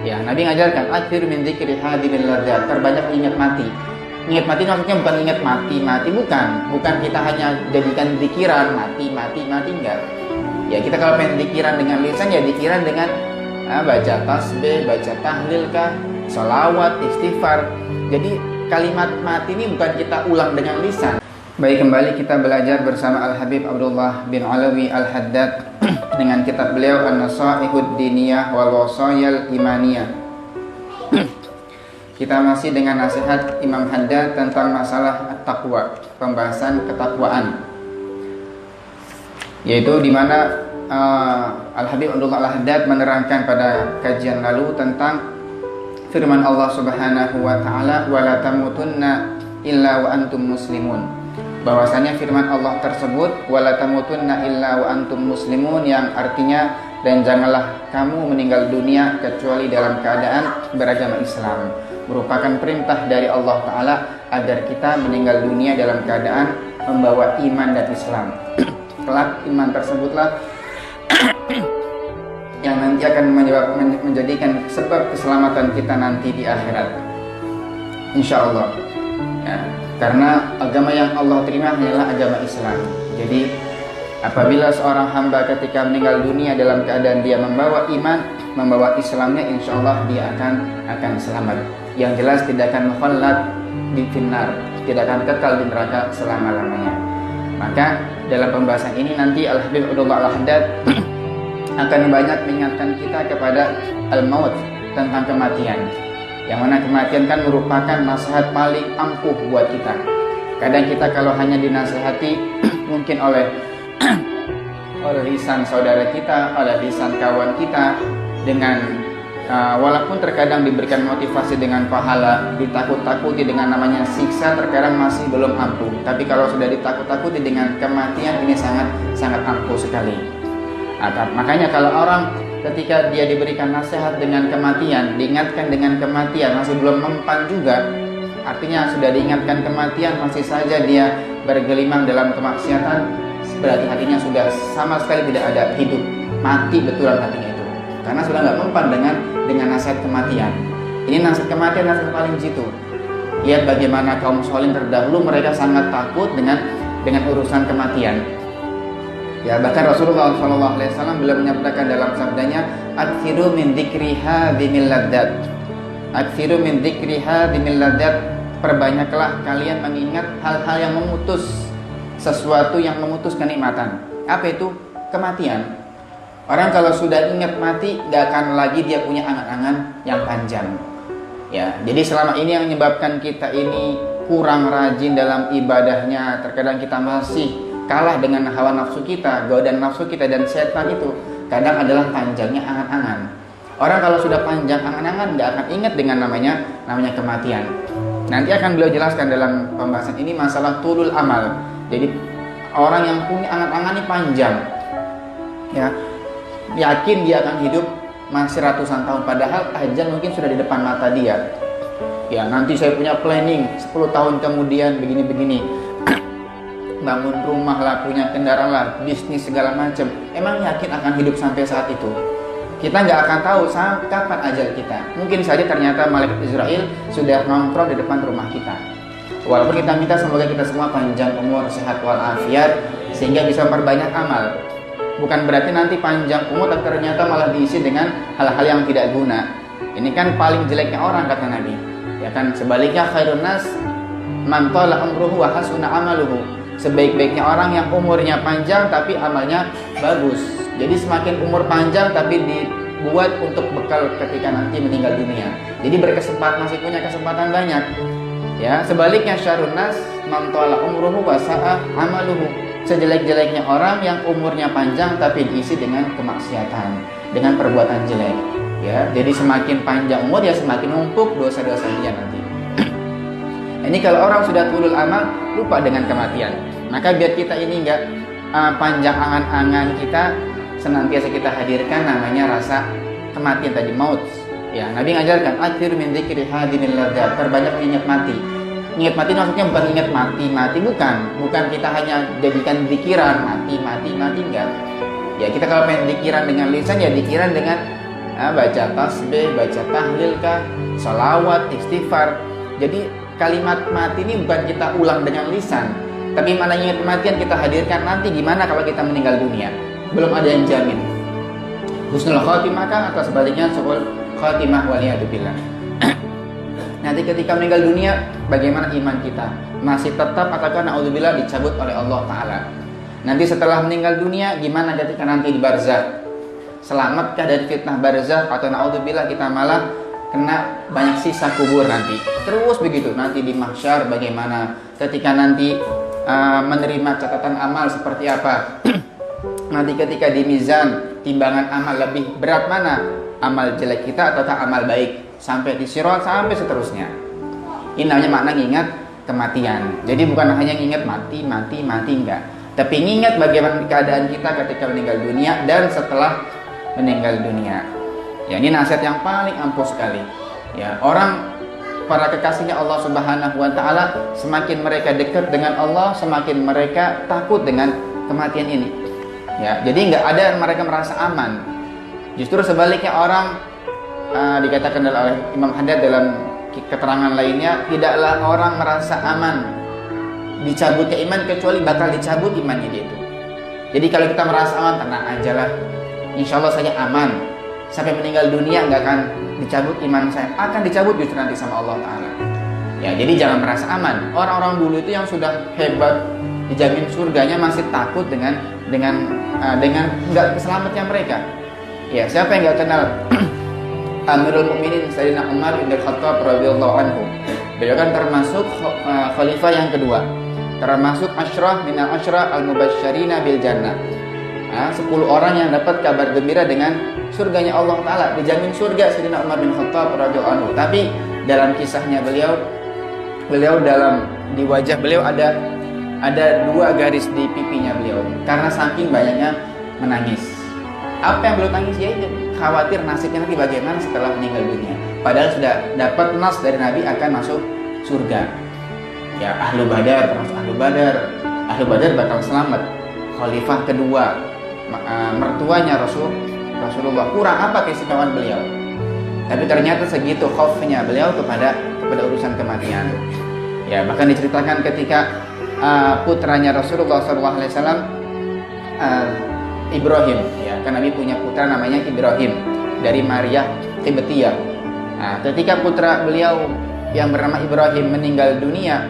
Ya, Nabi ngajarkan akhir min dzikri hadimil ladzat, perbanyak ingat mati. Ingat mati maksudnya bukan ingat mati bukan kita hanya jadikan zikiran mati enggak. Ya, kita kalau pengen zikiran dengan lisan ya zikiran dengan baca tasbih, baca tahlil kah, sholawat, istighfar. Jadi kalimat mati ini bukan kita ulang dengan lisan. Baik, kembali kita belajar bersama Al-Habib Abdullah bin Alawi Al-Haddad dengan kitab beliau An-Nasaihud Diniyah wal Wasayal Imaniyah. Kita masih dengan nasihat Imam Haddad tentang masalah at-taqwa, pembahasan ketakwaan. Yaitu di mana Al-Habib Abdullah Al-Haddad menerangkan pada kajian lalu tentang firman Allah Subhanahu wa taala, "Wa la tamutunna illa wa antum muslimun." Bahwasanya firman Allah tersebut, "Wa la tamutunna illa wa antum muslimun," yang artinya dan janganlah kamu meninggal dunia kecuali dalam keadaan beragama Islam. Merupakan perintah dari Allah Ta'ala agar kita meninggal dunia dalam keadaan membawa iman dan Islam. Kelak iman tersebutlah yang nanti akan menjadikan sebab keselamatan kita nanti di akhirat, insya Allah ya, karena agama yang Allah terima hanyalah agama Islam. Jadi apabila seorang hamba ketika meninggal dunia dalam keadaan dia membawa iman, membawa Islamnya, insya Allah dia akan selamat. Yang jelas tidak akan mukhallad di finnar, tidak akan kekal di neraka selama-lamanya. Maka dalam pembahasan ini nanti Al-Habib Abdullah Al-Haddad akan banyak mengingatkan kita kepada al-maut, tentang kematian. Yang mana kematian kan merupakan nasihat paling ampuh buat kita. Kadang kita kalau hanya dinasihati mungkin oleh lisan saudara kita, oleh lisan kawan kita, dengan walaupun terkadang diberikan motivasi dengan pahala, ditakut-takuti dengan namanya siksa, terkadang masih belum ampuh. Tapi kalau sudah ditakut-takuti dengan kematian, ini sangat ampuh sekali. Makanya kalau orang ketika dia diberikan nasihat dengan kematian, diingatkan dengan kematian, masih belum mempan juga, artinya sudah diingatkan kematian masih saja dia bergelimang dalam kemaksiatan, berarti hatinya sudah sama sekali tidak ada hidup, mati betulan hatinya itu, karena sudah nggak mempan dengan nasihat kematian. Ini nasihat kematian, nasihat paling jitu. Lihat bagaimana kaum solin terdahulu, mereka sangat takut dengan urusan kematian. Ya, bahkan Rasulullah SAW beliau menyatakan dalam sabdanya, "Aktsiru min dzikri hadhimil ladzat." Aktsiru min dzikri hadhimil ladzat. Perbanyaklah kalian mengingat hal-hal yang memutus, sesuatu yang memutus kenikmatan. Apa itu? Kematian. Orang kalau sudah ingat mati, gak akan lagi dia punya angan-angan yang panjang. Ya, jadi selama ini yang menyebabkan kita ini kurang rajin dalam ibadahnya, terkadang kita masih kalah dengan hawa nafsu kita, godaan nafsu kita dan setan itu, kadang adalah panjangnya angan-angan. Orang kalau sudah panjang angan-angan, gak akan ingat dengan namanya kematian. Nanti akan beliau jelaskan dalam pembahasan ini masalah tulul amal. Jadi orang yang punya angan-angan ini panjang, ya, yakin dia akan hidup masih ratusan tahun, padahal ajal mungkin sudah di depan mata dia. Ya, nanti saya punya planning 10 tahun kemudian begini-begini. Bangun rumah lah, punya kendaraan lah, bisnis segala macam. Emang yakin akan hidup sampai saat itu? Kita nggak akan tahu kapan ajal kita. Mungkin saja ternyata malaikat Israel sudah nongkrong di depan rumah kita. Walaupun kita minta semoga kita semua panjang umur, sehat walafiat, sehingga bisa memperbanyak amal. Bukan berarti nanti panjang umur tapi ternyata malah diisi dengan hal-hal yang tidak guna. Ini kan paling jeleknya orang, kata Nabi. Ya kan, sebaliknya khairun nas man tala umruhu wa hasuna amaluhu. Sebaik-baiknya orang yang umurnya panjang tapi amalnya bagus. Jadi semakin umur panjang tapi dibuat untuk bekal ketika nanti meninggal dunia. Jadi masih punya kesempatan banyak. Ya, sebaliknya syarrun nas man tala umruhu wa sa'a amaluhu. Sejelek-jeleknya orang yang umurnya panjang tapi diisi dengan kemaksiatan, dengan perbuatan jelek. Ya, jadi semakin panjang umur ya semakin numpuk dosa-dosa dia nanti. Ini kalau orang sudah tulul amal, lupa dengan kematian. Maka biar kita ini enggak panjang angan-angan kita, senantiasa kita hadirkan namanya rasa kematian tadi, maut. Ya, Nabi ngajarkan akhir min dzikri hadimil ladzat, perbanyak ingat mati. Ingat mati maksudnya bukan ingat mati bukan kita hanya jadikan zikiran mati enggak. Ya, kita kalau pengen zikiran dengan lisan ya zikiran dengan baca tasbih, baca tahlil kah, salawat, istighfar. Jadi kalimat mati ini bukan kita ulang dengan lisan, tapi mana ingat kematian kita hadirkan nanti. Gimana kalau kita meninggal dunia? Belum ada yang jamin husnul khatimah kah atau sebaliknya su'ul khatimah, waliyadzubillah. Nanti ketika meninggal dunia, bagaimana iman kita? Masih tetap ataukah naudzubillah dicabut oleh Allah Ta'ala? Nanti setelah meninggal dunia, gimana ketika nanti di barzakh? Selamatkah dari fitnah barzakh atau naudzubillah kita malah kena banyak sisa kubur nanti? Terus begitu, nanti di mahsyar bagaimana? Ketika nanti menerima catatan amal seperti apa? Nanti ketika di mizan, timbangan amal lebih berat mana? Amal jelek kita ataukah amal baik? Sampai di sirat, sampai seterusnya. Ini namanya makna ngingat kematian. Jadi bukan hanya ngingat mati enggak, tapi ngingat bagaimana keadaan kita ketika meninggal dunia dan setelah meninggal dunia. Ya, ini nasihat yang paling ampuh sekali. Ya, para kekasihnya Allah Subhanahu wa Ta'ala, semakin mereka dekat dengan Allah, semakin mereka takut dengan kematian ini. Ya, jadi nggak ada mereka merasa aman. Justru sebaliknya, orang dikatakan oleh Imam Haddad dalam keterangan lainnya, tidaklah orang merasa aman dicabutnya iman kecuali bakal dicabut imannya dia itu. Jadi kalau kita merasa aman, tenang aja lah, insya Allah saya aman, sampai meninggal dunia nggak akan dicabut iman saya, akan dicabut justru nanti sama Allah Ta'ala. Ya, jadi jangan merasa aman. Orang-orang dulu itu yang sudah hebat, dijamin surganya, masih takut dengan nggak selamatnya mereka. Ya, siapa yang nggak kenal Amirul Mukminin Sayyidina Umar bin Khattab radhiyallahu anhu? Beliau kan termasuk khalifah yang kedua, termasuk asyrah minal asyrah al-mubasysyirina bil jannah. 10 orang yang dapat kabar gembira dengan surganya Allah Ta'ala, dijamin surga Sayyidina Umar bin Khattab radhiyallahu anhu. Tapi dalam kisahnya beliau di wajah beliau ada 2 garis di pipinya beliau karena saking banyaknya menangis. Apa yang beliau tangis? Ya itu, khawatir nasibnya nanti bagaimana setelah meninggal dunia. Padahal sudah dapat nas dari Nabi akan masuk surga. Ya, ahlu badar, termasuk ahlu badar bakal selamat. Khalifah kedua, mertuanya Rasulullah, kurang apa keistimewaan beliau? Tapi ternyata segitu khaufnya beliau kepada urusan kematian. Ya, bahkan diceritakan ketika putranya Rasulullah SAW, Ibrahim, ya, kan Nabi punya putra namanya Ibrahim dari Maria Qibtiyah. Nah, ketika putra beliau yang bernama Ibrahim meninggal dunia,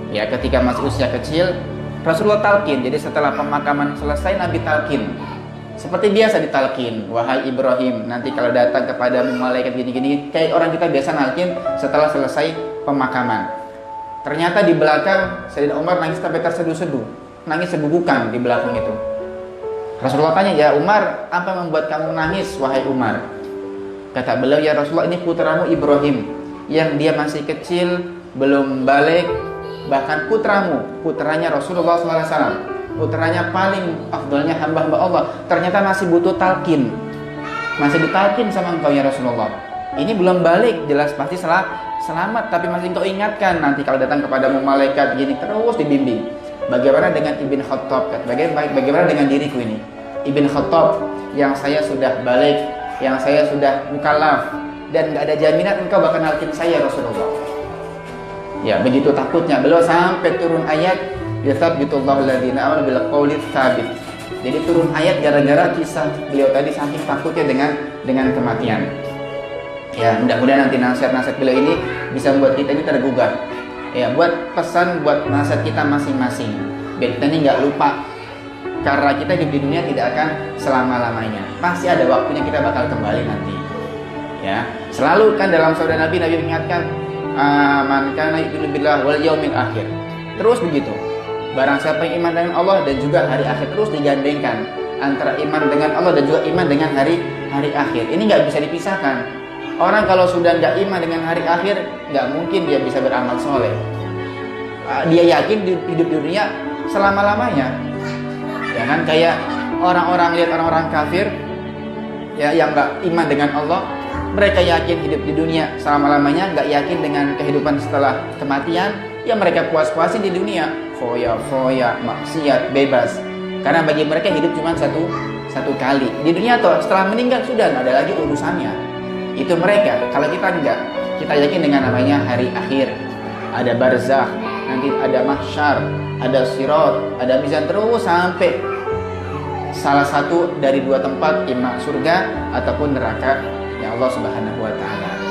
ya, ketika masih usia kecil, Rasulullah talqin. Jadi setelah pemakaman selesai, Nabi talqin. Seperti biasa ditalqin, wahai Ibrahim, nanti kalau datang kepada malaikat gini-gini, kayak orang kita biasa nalqin setelah selesai pemakaman. Ternyata di belakang Sayyidina Umar nangis sampai terseduh-seduh, nangis segugukan di belakang itu. Rasulullah tanya, ya Umar, apa yang membuat kamu nangis, wahai Umar? Kata beliau, ya Rasulullah, ini putramu Ibrahim yang dia masih kecil, belum balik. Bahkan putranya Rasulullah SAW, putranya paling afdalnya hamba-hamba Allah, ternyata masih butuh talqin, masih ditalqin sama engkau ya Rasulullah. Ini belum balik, jelas pasti selamat, tapi masih engkau ingatkan nanti kalau datang kepadamu malaikat gini, terus dibimbing. Bagaimana dengan Ibn Khattab? Bagaimana dengan diriku ini, Ibn Khattab, yang saya sudah balik, yang saya sudah mukallaf, dan gak ada jaminan engkau bakal nalkin saya Rasulullah. Ya, begitu takutnya beliau sampai turun ayat, yatsabbitullahu alladziina aamanu bil qawli tsabit. Jadi turun ayat gara-gara kisah beliau tadi saking takutnya dengan kematian. Ya, mudah-mudahan nanti nasihat-nasihat beliau ini bisa membuat kita ini tergugah. Ya, buat pesan buat nasihat kita masing-masing. Biar kita ini nggak lupa, karena kita hidup di dunia tidak akan selama-lamanya. Pasti ada waktunya kita bakal kembali nanti. Ya, selalu kan dalam sabda Nabi mengingatkan, man kana yu'minu billahi wal yaumil akhir. Terus begitu. Barang siapa yang iman dengan Allah dan juga hari akhir, terus digandengkan antara iman dengan Allah dan juga iman dengan hari akhir. Ini nggak bisa dipisahkan. Orang kalau sudah nggak iman dengan hari akhir, nggak mungkin dia bisa beramal soleh. Dia yakin hidup di dunia selama-lamanya. Ya kan, kayak lihat orang-orang kafir, ya, yang nggak iman dengan Allah, mereka yakin hidup di dunia selama-lamanya, nggak yakin dengan kehidupan setelah kematian. Ya, mereka puas-puasin di dunia, foya, maksiat, bebas. Karena bagi mereka hidup cuma satu satu kali di dunia, atau setelah meninggal sudah nggak ada lagi urusannya. Itu mereka. Kalau kita enggak, kita yakin dengan namanya hari akhir, ada barzakh, nanti ada mahsyar, ada sirat, ada mizan, terus sampai salah satu dari dua tempat, imma surga ataupun neraka ya Allah Subhanahu wa taala.